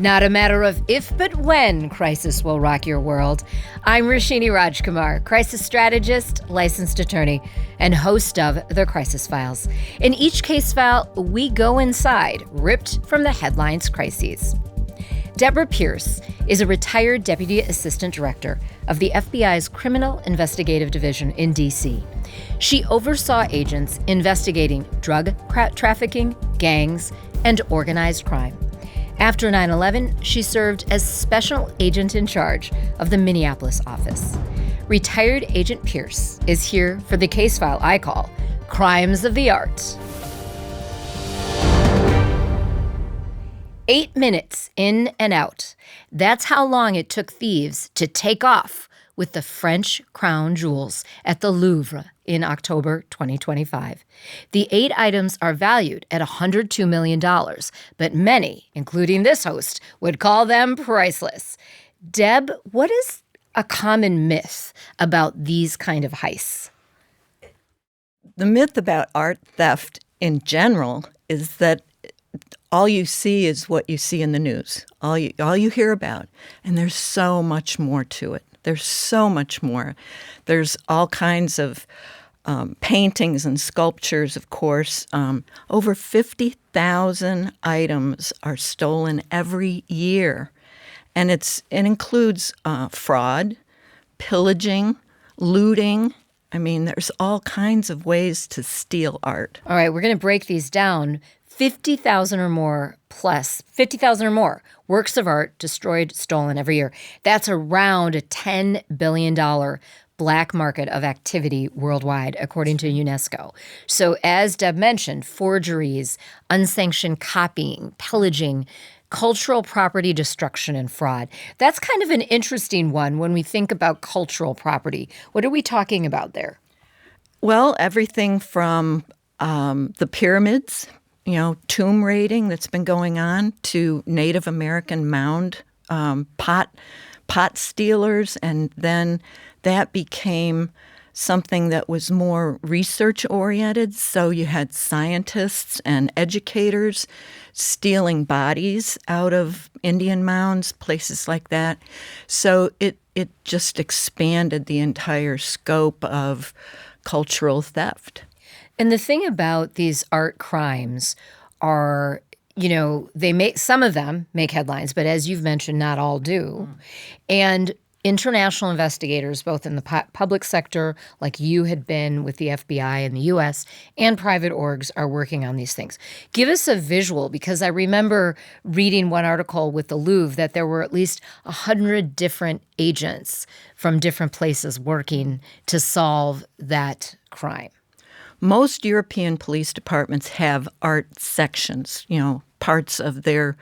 Not a matter of if, but when crisis will rock your world. I'm Roshini Rajkumar, crisis strategist, licensed attorney, and host of The Crisis Files. In each case file, we go inside, ripped from the headlines' crises. Deborah Pierce is a retired deputy assistant director of the FBI's Criminal Investigative Division in D.C. She oversaw agents investigating drug trafficking, gangs, and organized crime. After 9/11, she served as special agent in charge of the Minneapolis office. Retired Agent Pierce is here for the case file I call Crimes of the Art. 8 minutes in and out. That's how long it took thieves to take off with the French crown jewels at the Louvre in October 2025. The 8 items are valued at $102 million, but many, including this host, would call them priceless. Deb, what is a common myth about these kind of heists? The myth about art theft in general is that all you see is what you see in the news, all you hear about, and there's so much more to it. There's so much more. There's all kinds of paintings and sculptures, of course. Over 50,000 items are stolen every year. And it includes fraud, pillaging, looting. I mean, there's all kinds of ways to steal art. All right, we're going to break these down. 50,000 or more works of art destroyed, stolen every year. That's around a $10 billion black market of activity worldwide, according to UNESCO. So as Deb mentioned, forgeries, unsanctioned copying, pillaging, cultural property destruction, and fraud. That's kind of an interesting one when we think about cultural property. What are we talking about there? Well, everything from the pyramids, tomb raiding that's been going on, to Native American mound pot stealers, and then that became something that was more research-oriented. So you had scientists and educators stealing bodies out of Indian mounds, places like that. So it just expanded the entire scope of cultural theft. And the thing about these art crimes are, some of them make headlines, but as you've mentioned, not all do. And international investigators, both in the public sector, like you had been with the FBI in the U.S., and private orgs are working on these things. Give us a visual, because I remember reading one article with the Louvre that there were at least 100 different agents from different places working to solve that crime. Most European police departments have art sections, parts of their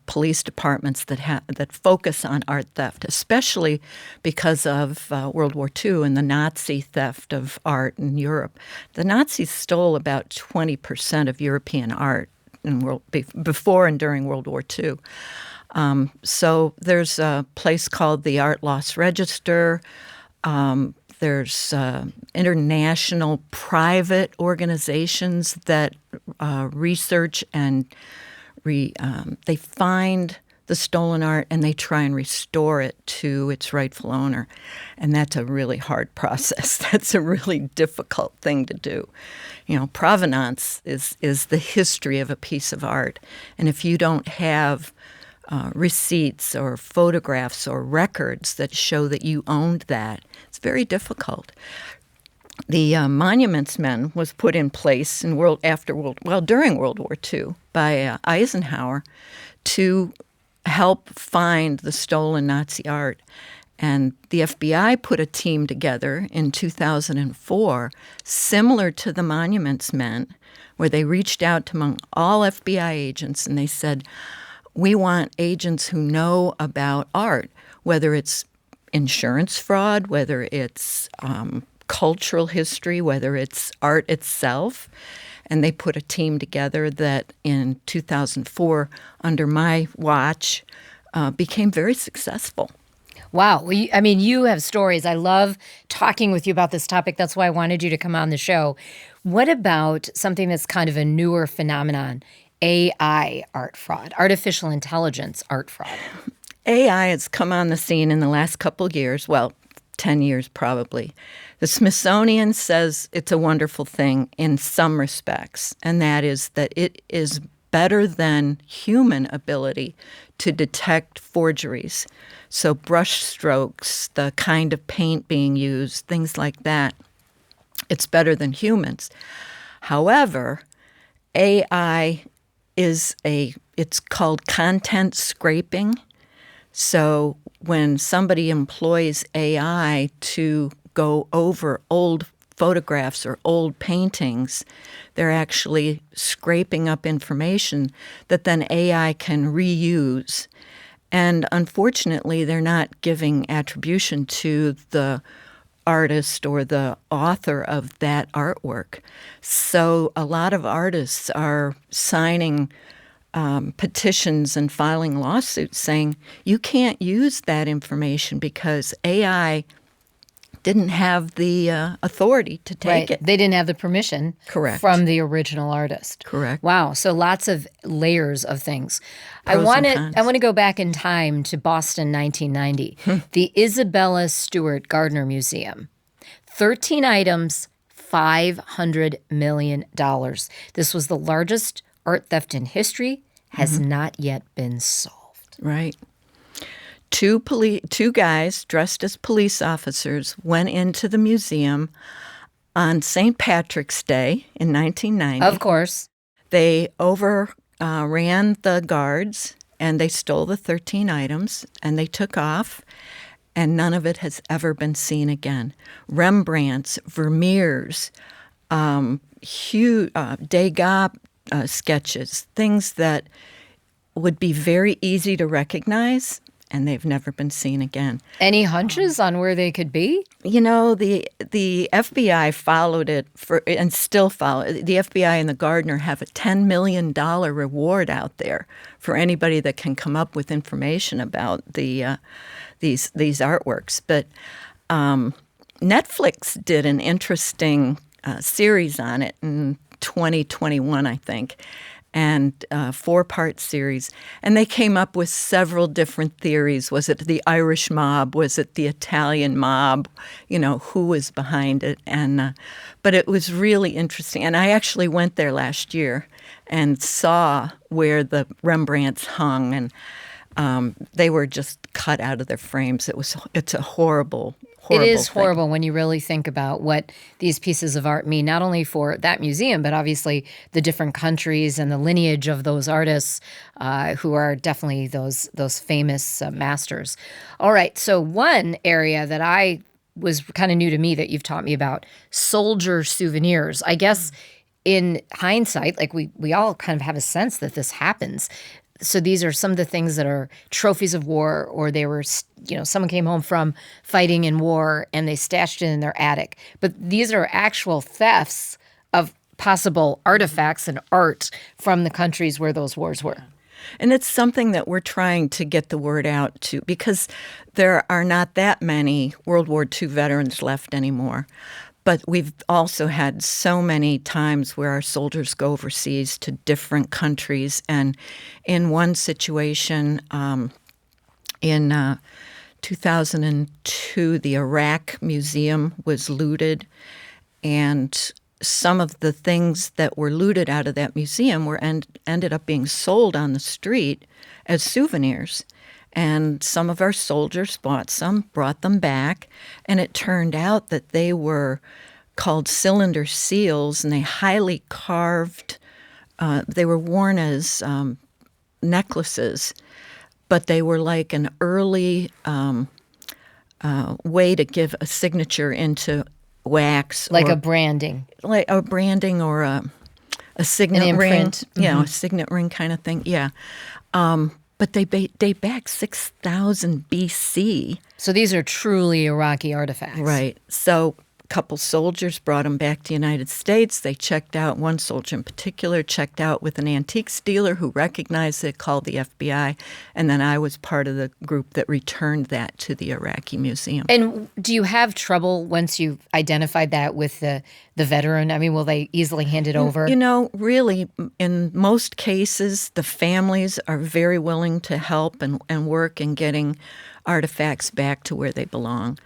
police departments that focus on art theft, especially because of World War II and the Nazi theft of art in Europe. The Nazis stole about 20% of European art before and during World War II. So there's a place called the Art Loss Register. There's international private organizations that research and they find the stolen art and they try and restore it to its rightful owner. And that's a really hard process. That's a really difficult thing to do. Provenance is the history of a piece of art. And if you don't have receipts or photographs or records that show that you owned that, it's very difficult. The Monuments Men was put in place during World War II by Eisenhower to help find the stolen Nazi art. And the FBI put a team together in 2004, similar to the Monuments Men, where they reached out to among all FBI agents and they said, we want agents who know about art, whether it's insurance fraud, whether it's cultural history, whether it's art itself. And they put a team together that in 2004, under my watch, became very successful. Wow. Well, you have stories. I love talking with you about this topic. That's why I wanted you to come on the show. What about something that's kind of a newer phenomenon, AI art fraud, artificial intelligence art fraud? AI has come on the scene in the last couple of years, well, 10 years probably. The Smithsonian says it's a wonderful thing in some respects, and that is that it is better than human ability to detect forgeries. So brush strokes, the kind of paint being used, things like that, it's better than humans. However, AI it's called content scraping. So when somebody employs AI to go over old photographs or old paintings, they're actually scraping up information that then AI can reuse. And unfortunately, they're not giving attribution to the artist or the author of that artwork. So a lot of artists are signing petitions and filing lawsuits saying you can't use that information because AI didn't have the authority to take it. They didn't have the permission Correct. from the original artist. Correct. Wow. So lots of layers of things. Pros I and cons. want to go back in time to Boston, 1990. The Isabella Stewart Gardner Museum. 13 items, $500 million. This was the largest art theft in history, has not yet been solved. Right. Two guys dressed as police officers went into the museum on St. Patrick's Day in 1990. Of course. They overran the guards, and they stole the 13 items, and they took off, and none of it has ever been seen again. Rembrandts, Vermeers, Degas sketches, things that would be very easy to recognize, and they've never been seen again. Any hunches on where they could be? You know, the FBI followed it and still follow it. The FBI and the Gardner have a $10 million reward out there for anybody that can come up with information about these artworks. But Netflix did an interesting series on it in 2021, I think, and 4-part series. And they came up with several different theories. Was it the Irish mob? Was it the Italian mob? You know, who was behind it? And but it was really interesting. And I actually went there last year and saw where the Rembrandts hung, and they were just cut out of their frames. It's a horrible It is thing. horrible when you really think about what these pieces of art mean, not only for that museum, but obviously the different countries and the lineage of those artists who are definitely those famous masters. All right, so one area that I was kind of new to me that you've taught me about, soldier souvenirs. I guess in hindsight, like we all kind of have a sense that this happens. So these are some of the things that are trophies of war, or they were, someone came home from fighting in war and they stashed it in their attic. But these are actual thefts of possible artifacts and art from the countries where those wars were. And it's something that we're trying to get the word out to, because there are not that many World War II veterans left anymore. But we've also had so many times where our soldiers go overseas to different countries. And in one situation, in 2002, the Iraq Museum was looted, and some of the things that were looted out of that museum ended up being sold on the street as souvenirs. And some of our soldiers bought some, brought them back, and it turned out that they were called cylinder seals, and they highly carved. They were worn as necklaces, but they were like an early way to give a signature into wax, like a branding, or a signet ring, a signet ring kind of thing. Yeah. But they date back 6,000 BC. So these are truly Iraqi artifacts. Right. So couple soldiers brought them back to the United States. They checked out, one soldier in particular checked out with an antiques dealer who recognized it, called the FBI, and then I was part of the group that returned that to the Iraqi Museum. And do you have trouble once you've identified that with the veteran? I mean, will they easily hand it over? Really, in most cases, the families are very willing to help and work in getting artifacts back to where they belong.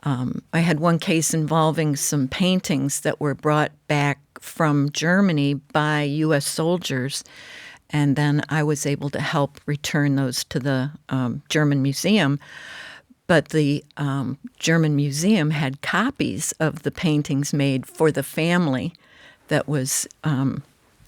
I had one case involving some paintings that were brought back from Germany by U.S. soldiers, and then I was able to help return those to the German museum. But the German museum had copies of the paintings made for the family that was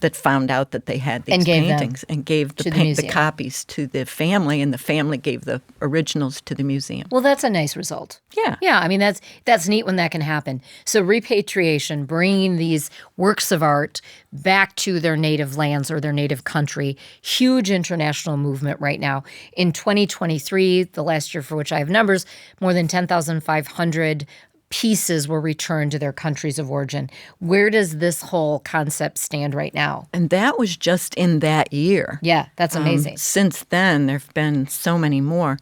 that found out that they had these paintings and gave the copies to the family, and the family gave the originals to the museum. Well, that's a nice result. Yeah. Yeah, I mean, that's neat when that can happen. So repatriation, bringing these works of art back to their native lands or their native country, huge international movement right now. In 2023, the last year for which I have numbers, more than 10,500 pieces were returned to their countries of origin. Where does this whole concept stand right now? And that was just in that year. Yeah, that's amazing. Since then, there have been so many more.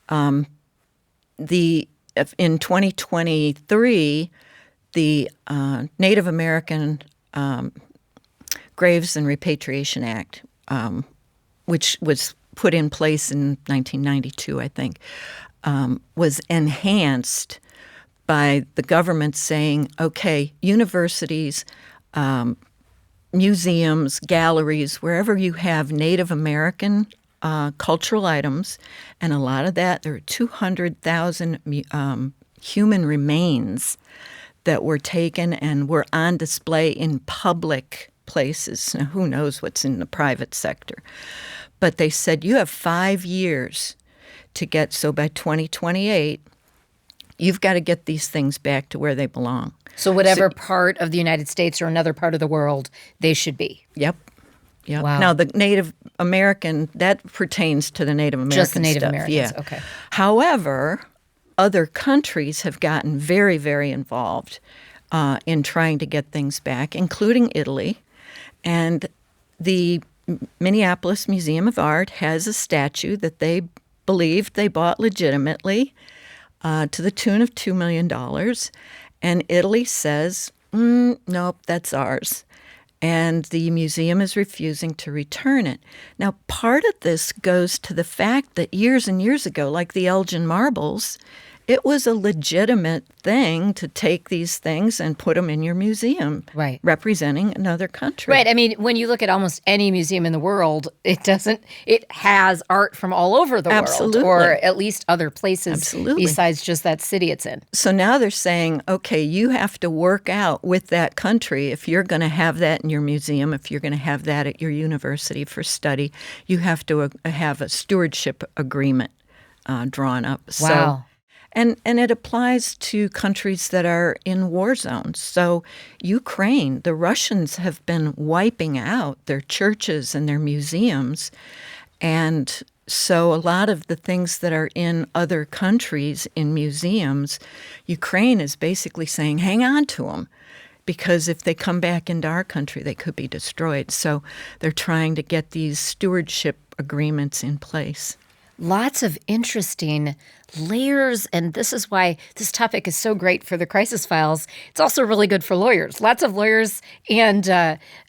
In 2023, the Native American Graves and Repatriation Act, which was put in place in 1992, I think, was enhanced by the government saying, okay, universities, museums, galleries, wherever you have Native American cultural items, and a lot of that, there are 200,000 human remains that were taken and were on display in public places. Now, who knows what's in the private sector? But they said you have 5 years to get, so by 2028, you've got to get these things back to where they belong. So whatever part of the United States or another part of the world they should be. Yep. Wow. Now, the Native American, that pertains to the Native American Just the Native stuff. Americans, yeah. Okay. However, other countries have gotten very, very involved in trying to get things back, including Italy. And the Minneapolis Museum of Art has a statue that they believed they bought legitimately to the tune of $2 million. And Italy says, nope, that's ours. And the museum is refusing to return it. Now, part of this goes to the fact that years and years ago, like the Elgin marbles, it was a legitimate thing to take these things and put them in your museum, right, representing another country. Right. I mean, when you look at almost any museum in the world, it has art from all over the Absolutely. world, or at least other places Absolutely. besides just that city it's in. So now they're saying, okay, you have to work out with that country. If you're going to have that in your museum, if you're going to have that at your university for study, you have to have a stewardship agreement drawn up. Wow. So, and it applies to countries that are in war zones. So Ukraine, the Russians have been wiping out their churches and their museums. And so a lot of the things that are in other countries in museums, Ukraine is basically saying, hang on to them, because if they come back into our country, they could be destroyed. So they're trying to get these stewardship agreements in place. Lots of interesting layers, and this is why this topic is so great for the Crisis Files. It's also really good for lawyers. Lots of lawyers and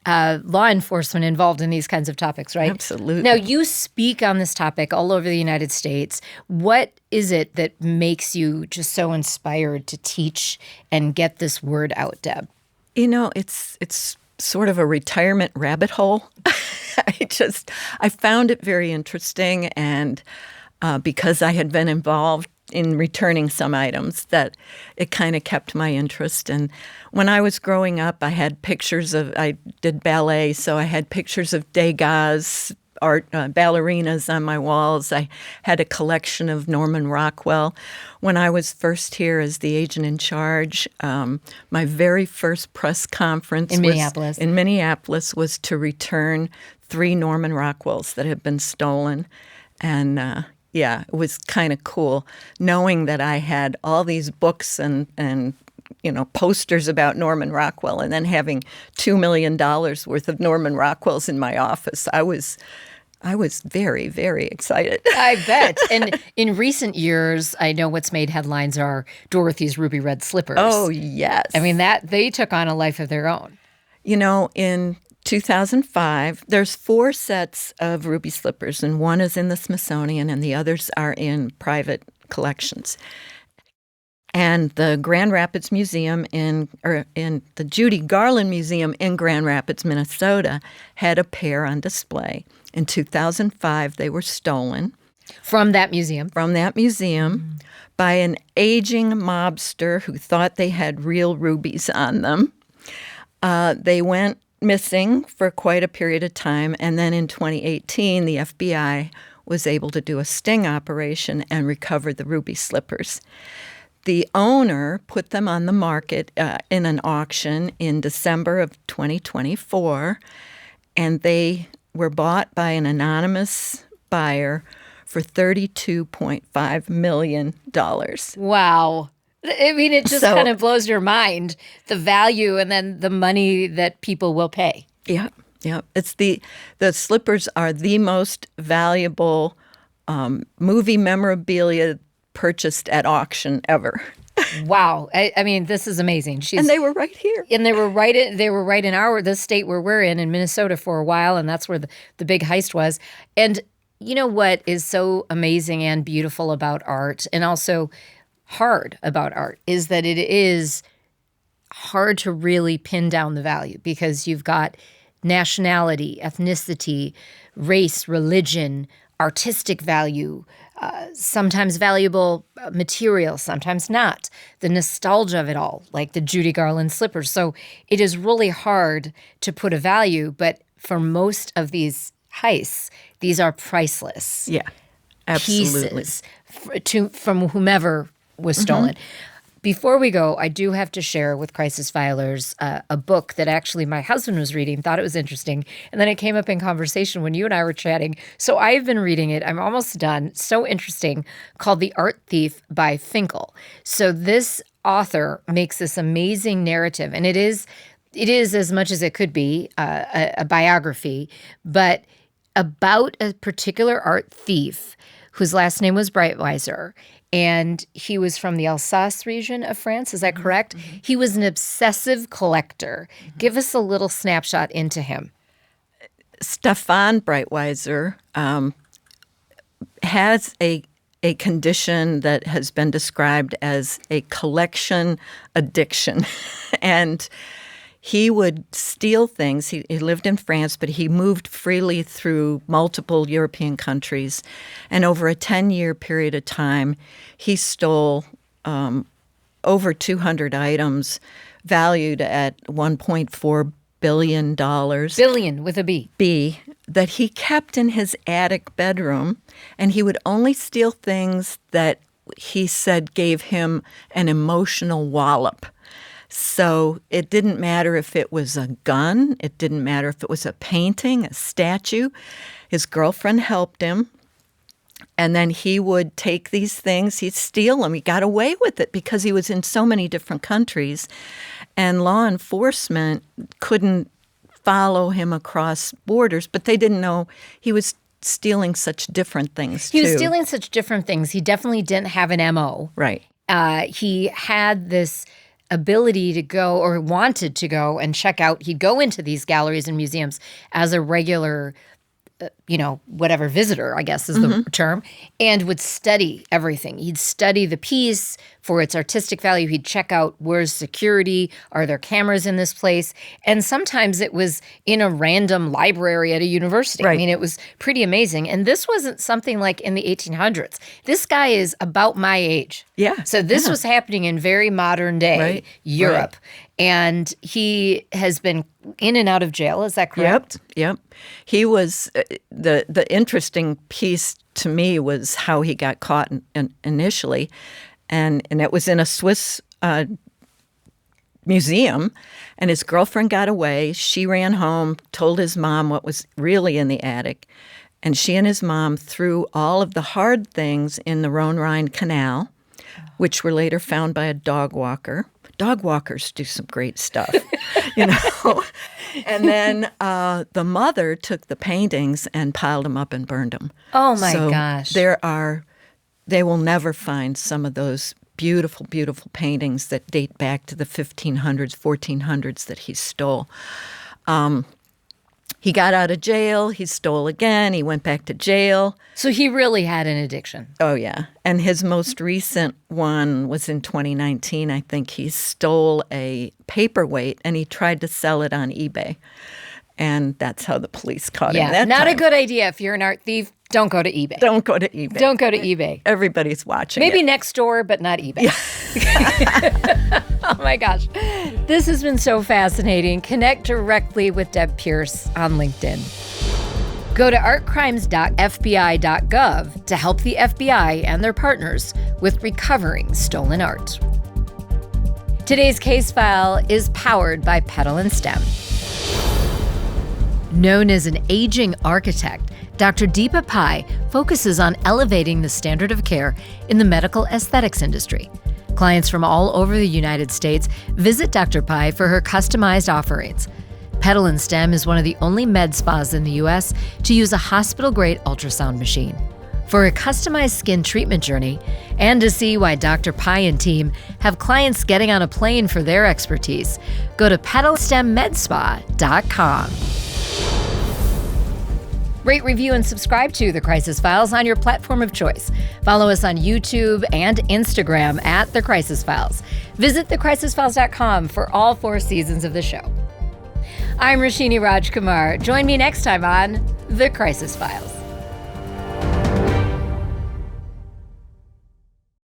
law enforcement involved in these kinds of topics, right? Absolutely. Now, you speak on this topic all over the United States. What is it that makes you just so inspired to teach and get this word out, Deb? You know, it's sort of a retirement rabbit hole. I found it very interesting, and because I had been involved in returning some items, that it kind of kept my interest. And when I was growing up, I had pictures I did ballet, so I had pictures of Degas, art ballerinas on my walls. I had a collection of Norman Rockwell. When I was first here as the agent in charge, my very first press conference in Minneapolis was to return 3 Norman Rockwells that had been stolen. And it was kind of cool knowing that I had all these books and posters about Norman Rockwell, and then having $2 million worth of Norman Rockwells in my office. I was very, very excited. I bet. And in recent years, I know what's made headlines are Dorothy's ruby red slippers. Oh, yes. I mean, that they took on a life of their own. In 2005, there's 4 sets of ruby slippers, and one is in the Smithsonian, and the others are in private collections. And the Grand Rapids Museum in the Judy Garland Museum in Grand Rapids, Minnesota, had a pair on display. In 2005, they were stolen. From that museum? From that museum by an aging mobster who thought they had real rubies on them. They went missing for quite a period of time, and then in 2018, the FBI was able to do a sting operation and recover the ruby slippers. The owner put them on the market in an auction in December of 2024, and they were bought by an anonymous buyer for $32.5 million. Wow. I mean, it just kind of blows your mind, the value and then the money that people will pay. Yeah. It's the slippers are the most valuable movie memorabilia purchased at auction ever. Wow. I mean, this is amazing. And they were right here. And they were right in the state where we're in Minnesota for a while, and that's where the big heist was. And you know what is so amazing and beautiful about art, and also hard about art, is that it is hard to really pin down the value, because you've got nationality, ethnicity, race, religion, artistic value, sometimes valuable material, sometimes not, the nostalgia of it all, like the Judy Garland slippers. So it is really hard to put a value, but for most of these heists, these are priceless. Yeah, absolutely. Pieces from whomever was stolen. Before we go, I do have to share with Crisis Filers a book that actually my husband was reading, thought it was interesting, and then it came up in conversation when you and I were chatting. So I've been reading it. I'm almost done. So interesting, called The Art Thief by Finkel. So this author makes this amazing narrative, and it is as much as it could be a biography, but about a particular art thief whose last name was Breitweiser. And he was from the Alsace region of France. Is that correct? He was an obsessive collector. Give us a little snapshot into him. Stefan Breitweiser has a condition that has been described as a collection addiction. And he would steal things. He lived in France, but he moved freely through multiple European countries. And over a 10-year period of time, he stole over 200 items valued at $1.4 billion. Billion with a B. B, that he kept in his attic bedroom. And he would only steal things that he said gave him an emotional wallop. So it didn't matter if it was a gun. It didn't matter if it was a painting, a statue. His girlfriend helped him. And then he would take these things, he'd steal them. He got away with it because he was in so many different countries. And law enforcement couldn't follow him across borders, but they didn't know he was stealing such different things, too. He was stealing such different things. He definitely didn't have an MO. Right. He had this ability to go, or wanted to go and check out. He'd go into these galleries and museums as a regular, whatever visitor, I guess is the term, and would study everything. He'd study the piece for its artistic value. He'd check out, where's security? Are there cameras in this place? And sometimes it was in a random library at a university. Right. I mean, it was pretty amazing. And this wasn't something like in the 1800s. This guy is about my age. Yeah. So this was happening in very modern day Europe. Right. And he has been in and out of jail. Is that correct? Yep. He was the interesting piece to me was how he got caught initially, and it was in a Swiss museum. And his girlfriend got away. She ran home, told his mom what was really in the attic, and she and his mom threw all of the hard things in the Rhone-Rhine Canal, which were later found by a dog walker. dog walkers do some great stuff, you know. And then the mother took the paintings and piled them up and burned them. Oh, my gosh. They will never find some of those beautiful, beautiful paintings that date back to the 1500s, 1400s that he stole. He got out of jail. He stole again. He went back to jail. So he really had an addiction. Oh, yeah. And his most recent one was in 2019. I think he stole a paperweight and he tried to sell it on eBay. And that's how the police caught him. Yeah, not a good idea. If you're an art thief, don't go to eBay. Don't go to eBay. Don't go to eBay. Everybody's watching. Maybe next door, but not eBay. Yeah. Oh, my gosh. This has been so fascinating. Connect directly with Deb Pierce on LinkedIn. Go to artcrimes.fbi.gov to help the FBI and their partners with recovering stolen art. Today's case file is powered by Petal & Stem. Known as an aging architect, Dr. Deborah Pierce focuses on elevating the standard of care in the medical aesthetics industry. Clients from all over the United States visit Dr. Pierce for her customized offerings. Petal & Stem is one of the only med spas in the U.S. to use a hospital-grade ultrasound machine. For a customized skin treatment journey and to see why Dr. Pierce and team have clients getting on a plane for their expertise, go to petalstemmedspa.com. Rate, review, and subscribe to The Crisis Files on your platform of choice. Follow us on YouTube and Instagram at The Crisis Files. Visit thecrisisfiles.com for all 4 seasons of the show. I'm Roshini Rajkumar. Join me next time on The Crisis Files.